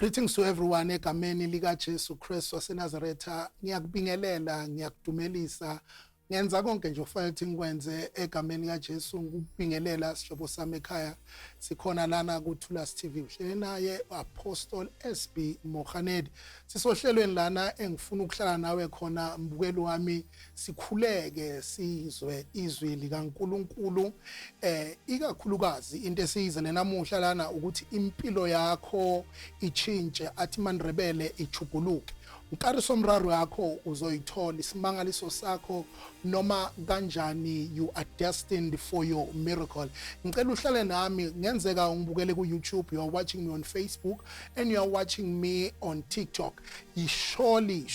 Greetings to everyone egameni lika Jesu Kristu waseNazaretha. Ngiyakubingelela, ngiyakudumelisa. Ngenza konke nje ofanele ukuthi ngikwenze egameni lika Jesu ngikubingelela sijobo sami ekhaya. Sikhona lana ku Thulas TV. Uhlele naye Apostle SB Mohanedi. Sisohlelweni lana engifuna ukuhlala nawe khona mbukeli wami sikhuleke sizwe izwi likaNkuluNkulu. Ikakhulukazi into esiyizele namuhla lana ukuthi impilo yakho ichintshe athi mandrebele ichuguluke. Ukariso mraro yakho uzoyithola isimangaliso sakho noma kanjani you are destined for your miracle. Ngicela uhlale nami ngenzeka ungibukele ku YouTube, you are watching me on Facebook and you are watching me on TikTok. Surely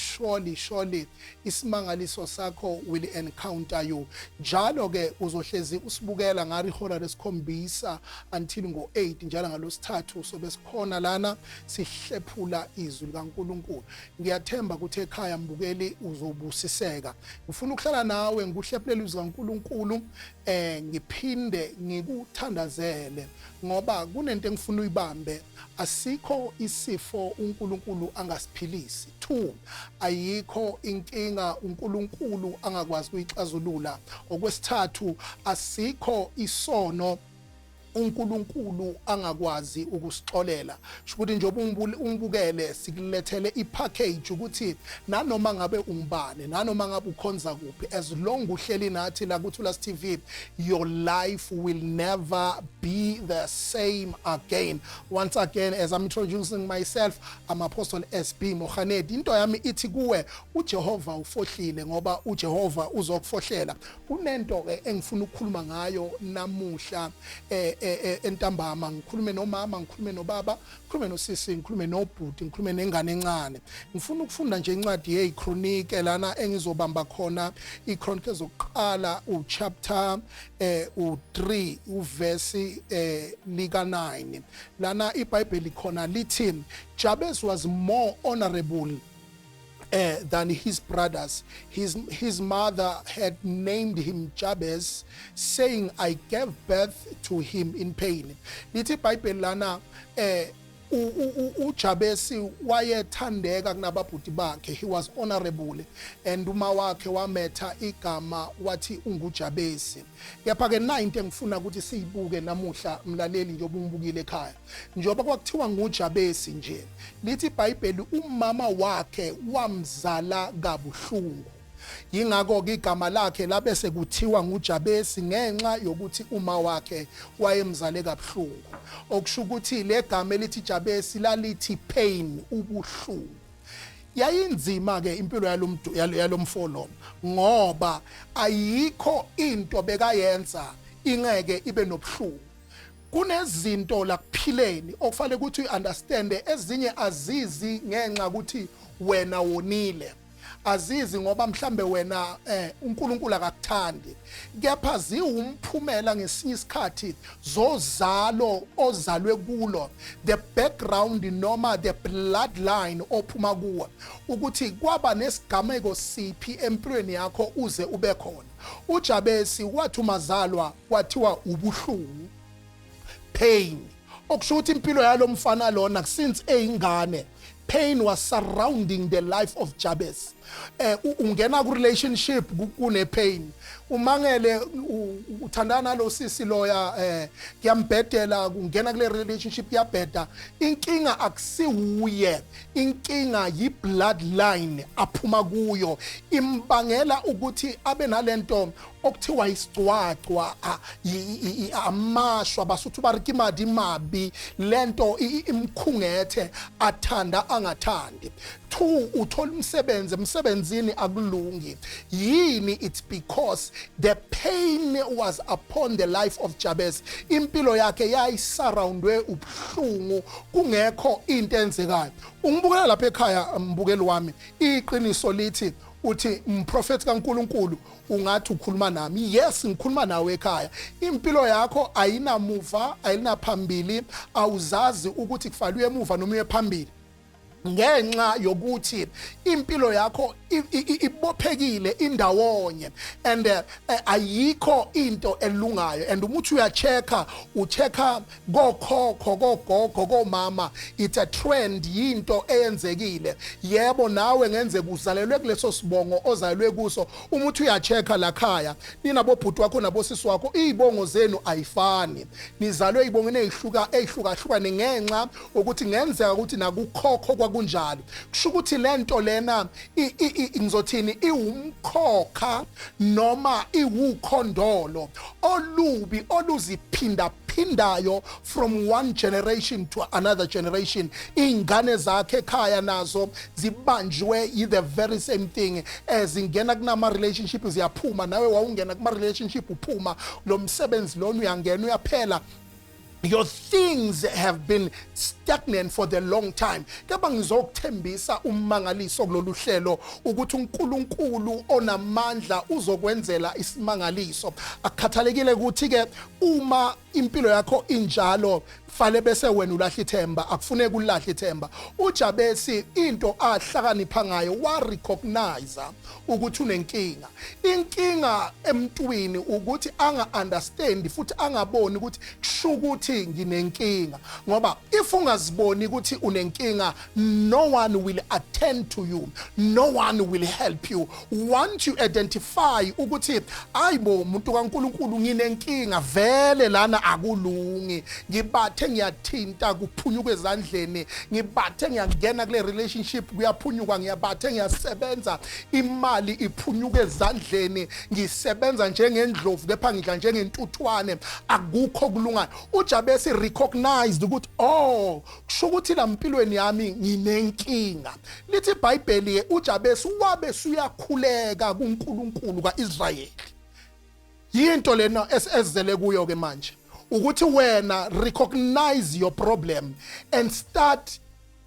isimangaliso sakho will encounter you. Njalo ke uzohlezi usibukela ngari ihora lesikhombisa until ngo-8 njalo ngalosithathu sobe sikhona lana sihlephula izwi likaNkuluNkulu. Ngiyathemba ukuthi ekhaya mbukeli uzobusiseka. Ngifuna ukuhlala nawe ngikuhlephelele izwi likaNkuluNkulu ngiphinde ngikuthandazele ngoba kunento engifuna uyibambe. Asikho isifo uNkulunkulu angasiphilisi. 2, ayikho inkinga uNkulunkulu angakwazi ukuyixazulula. Okwesithathu, asikho isono uNkulunkulu angakwazi ukusixolela. Shukuthi njengoba ungibukele sikulethele ipackage ukuthi nanoma ngabe ungibane, nanoma ngabe ukhonza kuphi, as long uhleli nathi la ku Thulas TV, your life will never be the same again. Once again, as I'm introducing myself, I'm Apostle SB Mohanedi. Into yami ithi kuwe uJehova ufohlile ngoba uJehova uzokufohlela. Kunento engifuna ukukhuluma ngayo namuhla entambama, ngikhulume nomama, ngikhulume nobaba, ngikhulume nosisi, ngikhulume nobhuti, ngikhulume nengane encane. Ngifuna ukufunda nje incwadi yeChronicle lana engizobamba khona iChronicle ezokuqala uchapter u3 uverse lika 9. Lana iBhayibheli khona lithi Jabez was more honorable than his brothers. His mother had named him Jabez, saying, I gave birth to him in pain. Lithi iBhayibheli lana uJabesi wayethandeka kunababhuti bakhe. He was honorable and uma wakhe wametha igama wathi unguJabesi. Kepha ke 9 engifuna ukuthi siyibuke namuhla mlaleli njoba ungibukile ekhaya. Njoba kwakuthiwa nguJabesi nje, lithi iBhayibheli umama wakhe wamzala kabuhlungu. Yingakho ke igama lakhe labe sekuthiwa nguJabesi ngenxa yokuthi uma wakhe wayemzale kabuhlungu. Okusho ukuthi le gama elithi Jabesi lalithi pain, ubuhlungu. Yayinzima ke impilo yalomfolo ngoba ayikho into bekayenza ingeke ibe nobuhlungu. Kunezinto la kuphileni okufanele ukuthi uunderstand, ezinye azizi ngenxa ukuthi wena wonile. Azizi ngoba mhlambe wena uNkulunkulu akakuthandi, kepha ziwumphumela ngesinye isikhathi zozalo ozalwe kulo, the background noma the bloodline ophuma kuwo, ukuthi kwaba nesigameko siphi empilweni yakho uze ube khona. uJabesi wathi umazalwa kwathiwa ubuhlungu, pain. Okusho ukuthi impilo yalomfana lona since eyingane, pain was surrounding the life of Jabez. Ungena ku relationship kune pain. Umangele uthandana lo sisi loya kuyambhedela, ungena kule relationship yabheda. Inkinga akusiwuye, inkinga yi bloodline aphuma kuyo imbangela ukuthi abe nalento okuthiwa isicwacwa, amashwa basuthu barikimadi mabi, lento imkhungethe athanda angathandi. 2, uthola emsebenzini akulungi. Yini? It's because the pain was upon the life of Jabez. Impilo yakhe yayisurroundwe ubuhlungu, kungekho into enzekayo. Ungibukela lapha ekhaya mbukeli wami, iqiniso lithi uthi umprofeti kaNkuluNkulu ungathi ukhuluma nami. Yes, ngikhuluma nawe ekhaya. Impilo yakho ayinamuva, ayinaphambili, awuzazi ukuthi kufanele uye emuva noma uye phambili. ngenxa yokuthi impilo yakho ibophekile indawonye and ayikho into elungayo and umuthi uchecka gokhokho gogogo komama it's a trend yinto eyenzekile yebo nawe ngenzeka uzalelwe kuleso sibongo ozalelwe kuso umuthi uyachecka la khaya ninabo bhuti wakho nabo sisi wakho izibongo zenu ayifani nizalwe izibongene ehlukahlukane ngenxa ukuthi ngenzeka ukuthi nakukhokho kwakunjalo kusho ukuthi lento lena ngizothini iwumkhokha noma iwukhondolo olubi oluziphinda phindayo from one generation to another generation ingane zakhe ekhaya nazo zibanjwe the very same thing ezingena kunama relationship ziyaphuma nawe wawungena kuma relationship uphuma lo msebenzi lona uyangena uyaphela. Your things have been stagnant for the long time. Keba ngizokuthembisa ummangaliso kulolu hlelo ukuthi uNkulunkulu onamandla uzokwenzela isimangaliso. Akukhathalekile ukuthi ke uma impilo yakho injalo fale bese wena ulahla ithemba akufuneki ulahla ithemba. uJabesi into ahlakanipha ngayo wa recognize ukuthi unenkinga. Inkinga emntwini ukuthi anga understand futhi angaboni ukuthi kushukuthi nginenkinga ngoba if ungaziboni ukuthi unenkinga no one will attend to you, no one will help you. Once you identify ukuthi ayibo umuntu kaNkulunkulu nginenkinga vele lana akulungi ngibathe ngiyathinta kuphunyuka ezandleni ngibathe ngiyangena kule relationship kuyaphunyuka ngiyabathe ngiyasebenza imali iphunyuka ezandleni ngisebenza njengendlovu kepha ngidla njengentuthwane akukho kulungayo. uJabesi recognized ukuthi kusho ukuthi la mpilweni yami nginenkinga. Lithi iBhayibheli uJabesi wabe suyakhuleka kuNkulunkulu kaIsrayeli. Yinto lena esizele kuyo ke manje ukuthi wena recognize your problem and start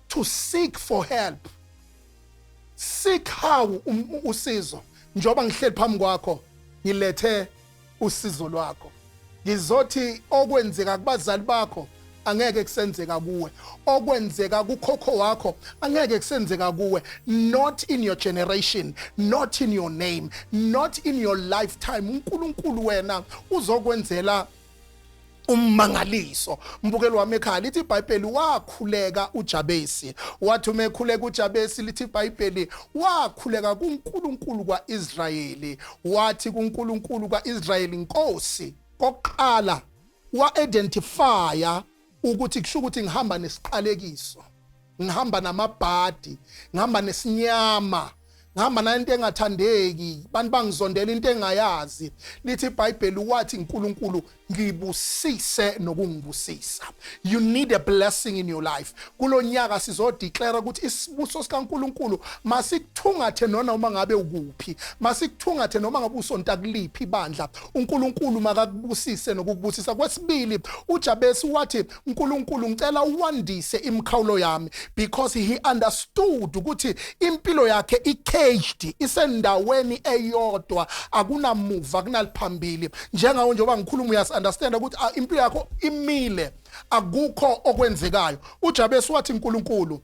to seek for help. Seek how usizo. Njoba ngihleli phambi kwakho ngilethe usizo lwakho. Ngizothi okwenzeka kubazali bakho angeke kusenzeka kuwe, okwenzeka kukhokho wakho angeke kusenzeka kuwe. Not in your generation, not in your name, not in your lifetime. uNkulunkulu wena uzokwenzela ummangaliso. Mbukelo wami ekhaya lithi iBhayibheli wakhuleka uJabesi. Wathi umekhuleka uJabesi lithi iBhayibheli wakhuleka kuNkulunkulu kwaIsrayeli. Wathi kuNkulunkulu kwaIsrayeli Nkosi kokuqala wa-identifya ukuthi kusho ukuthi ngihamba nesiqalekiso, ngihamba namabhadi, ngihamba nesinyama, ngihamba nanto engathandeki, bantu bangizondela into engayazi. Lithi iBhayibheli wathi uNkulunkulu ngibusise nokungibusisa. You need a blessing in your life. Kulonyaka sizodeclare ukuthi isibuso sikaNkulunkulu masikuthungathe noma ngabe ukuphi, masikuthungathe noma ngabe usonta kuliphi ibandla. uNkulunkulu makakubusise nokukubusisa. Kwesibili uJabesi wathi uNkulunkulu ngicela uwandise imikhawulo yami because he understood ukuthi impilo yakhe caged, isendaweni eyodwa, akunamuva akunaliphambili. Njengawo njengoba ngikhuluma uyas-understand ukuthi impilo yakho imile, akukho okwenzekayo. uJabesi wathi uNkulunkulu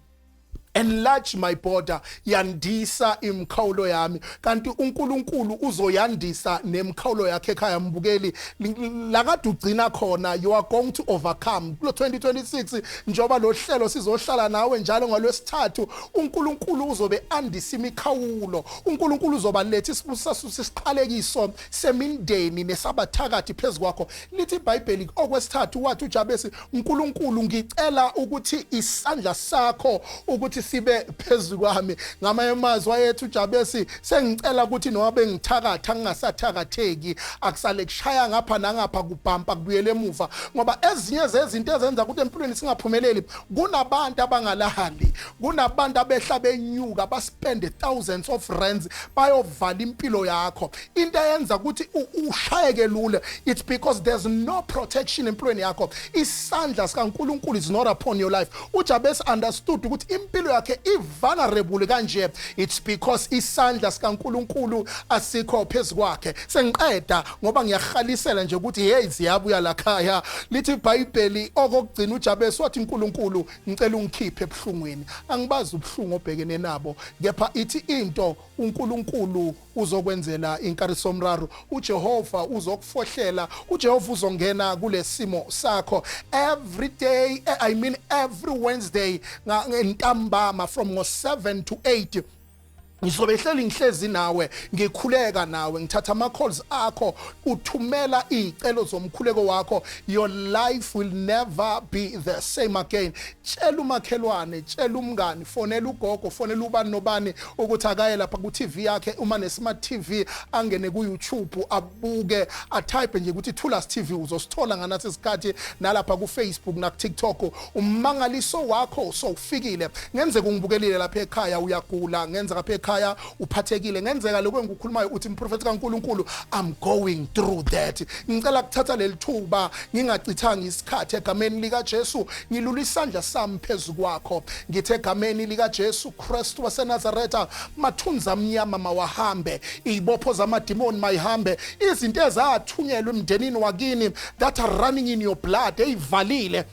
enlarge my border, yandisa imikhawulo yami. Kanti uNkulunkulu uzoyandisa nemikhawulo yakhe ekhaya. Mbukeli lakade ugcina khona, you are going to overcome. Kulo 2026 njoba lo hlelo sizohlala nawe njalo ngolwesithathu, uNkulunkulu uzobe andisa imikhawulo. uNkulunkulu uzoba letha isibusiso sesiqalekiso semindeni nesabathakathi phezukwakho. Lithi iBhayibheli okwesithathu wathi uJabesi uNkulunkulu ngicela ukuthi isandla sakho ukuthi sibe phezulu kwami. Ngamanye amazwi wayethi uJabesi sengicela ukuthi noma bengithakatha ngingasathakatheki, akusale kushaya ngapha nangapha kubhampa kubuyele emuva, ngoba ezinye zezinto ezenza ukuthi empilweni singaphumeleli kunabantu abangalahali, kunabantu abehla benyuka baspend thousands of rands bayovala impilo yakho. Into eyenza ukuthi ushayeke lula, it's because there's no protection empilweni yakho. Isandla sikaNkulunkulu is not upon your life. uJabesi understood ukuthi impilo yakhe i-vulnerable kanje, it's because isandla sikaNkulunkulu asikho phezukwakhe. Sengiqeda ngoba ngiyahalisela nje ukuthi hey ziyabuya lakhaya. Lithi iBhayibheli okugcina uJabesi wathi uNkulunkulu ngicela ungikhiphe ebuhlungwini. Angibazi ubuhlungu obhekene nabo, kepha ithi into uNkulunkulu uzokwenzela inkarisomraro, uJehova uzokufohlela, uJehova uzongena kulesimo sakho every day. I mean every Wednesday ngentambama from 7 to 8 ngizobe hleli ngihlezi nawe, ngikhuleka nawe, ngithatha ama calls akho, uthumela izicelo zomkhuleko wakho. Your life will never be the same again. Tshela umakhelwane, tshela umngani, fonela ugogo, fonela ubani nobani ukuthi akaye lapha ku TV yakhe, uma ne smart TV angene ku YouTube abuke, atype nje ukuthi Thulas TV, uzosithola nganathi isikhathi nalapha ku Facebook na ku TikTok. Umangaliso wakho sowufikile. Ngenzeka ungibukelile lapha ekhaya uyagula, ngenzeka lapha ekhaya uphathekile, ngenzeka lokho engikhulumayo uthi umprofeti kaNkulunkulu, I'm going through that. Ngicela ukuthatha leli thuba ngingachithanga isikhathi egameni lika Jesu, ngilula isandla sami phezukwakho, ngithe egameni lika Jesu Kristu waseNazaretha, mathunza amnyama mawahambe, izibopho zamadimoni mayihambe, izinto ezathunyelwa emndenini wakini that are running in your blood eyivalile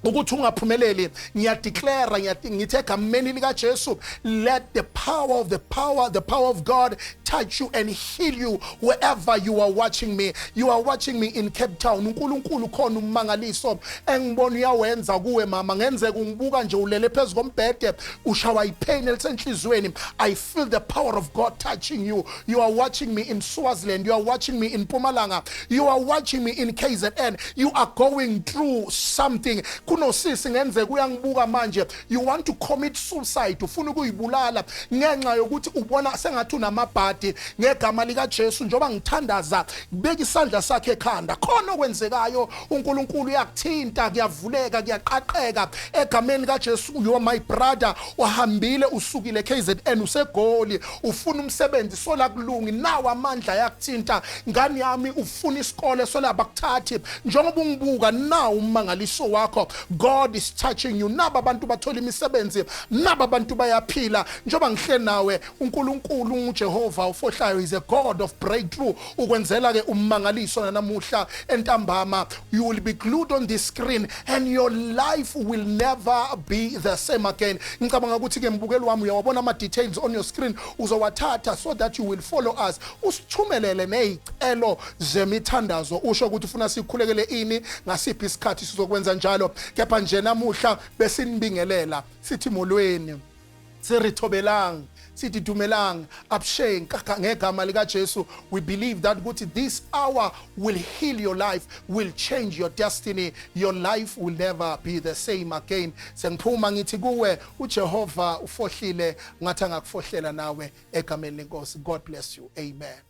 ukuthi ungaphumeleli, ngiyadeclare ngithe egameni lika Jesu, let the power of God touch you and heal you wherever you are watching me. You are watching me in Cape Town. uNkulunkulu khona umangaliso engibona uyawenza kuwe mama, ngenzeka ungibuka nje ulele phezu kombhede ushawa ipain elisenhlizweni. I feel the power of God touching you. You are watching me in Swaziland, you are watching me in Mpumalanga, you are watching me in KZN. You are going through something. Kunosisi ngenzeka uyangibuka manje, you want to commit suicide, ufuna ukuyibulala ngenxa yokuthi ubona sengathi unamabhadi. Ngegama lika Jesu njoba ngithandaza, beka isandla sakhe ekhanda, khona okwenzekayo uNkulunkulu uyakuthinta, kuyavuleka, kuyaqaqeka egameni lika Jesu. You are my brother, uhambile usukile KZN usegoli, ufuna umsebenzi sola kulungi, nawo amandla yakuthinta. Ngani yami ufuna isikole sola bakuthathi, njengoba ungibuka nawo umangaliso wakho. God is touching you. Naba abantu bathola imisebenzi, naba abantu bayaphila njoba ngihle nawe. uNkulunkulu uJehova ufohlayo is a God of breakthrough. Ukwenzela ke umangaliso namuhla entambama. You will be glued on the screen and your life will never be the same again. Ngicabanga ukuthi ke mbukeli wami uyawabona ama details on your screen, uzowathatha so that you will follow us. Usithumelele nezicelo zemithandazo, usho ukuthi ufuna sikhulekele ini, ngasiphi isikhathi sizokwenza njalo. Kepha nje namuhla besinibingelela sithi molweni, sirithobelanga, sithi dumelang, absheng ngegama lika Jesu. We believe that ukuthi this hour will heal your life, will change your destiny. Your life will never be the same again. Sengiphuma ngithi kuwe uJehova ufohlile ngathi angakufohlela nawe egameni lenkosi. God bless you. Amen.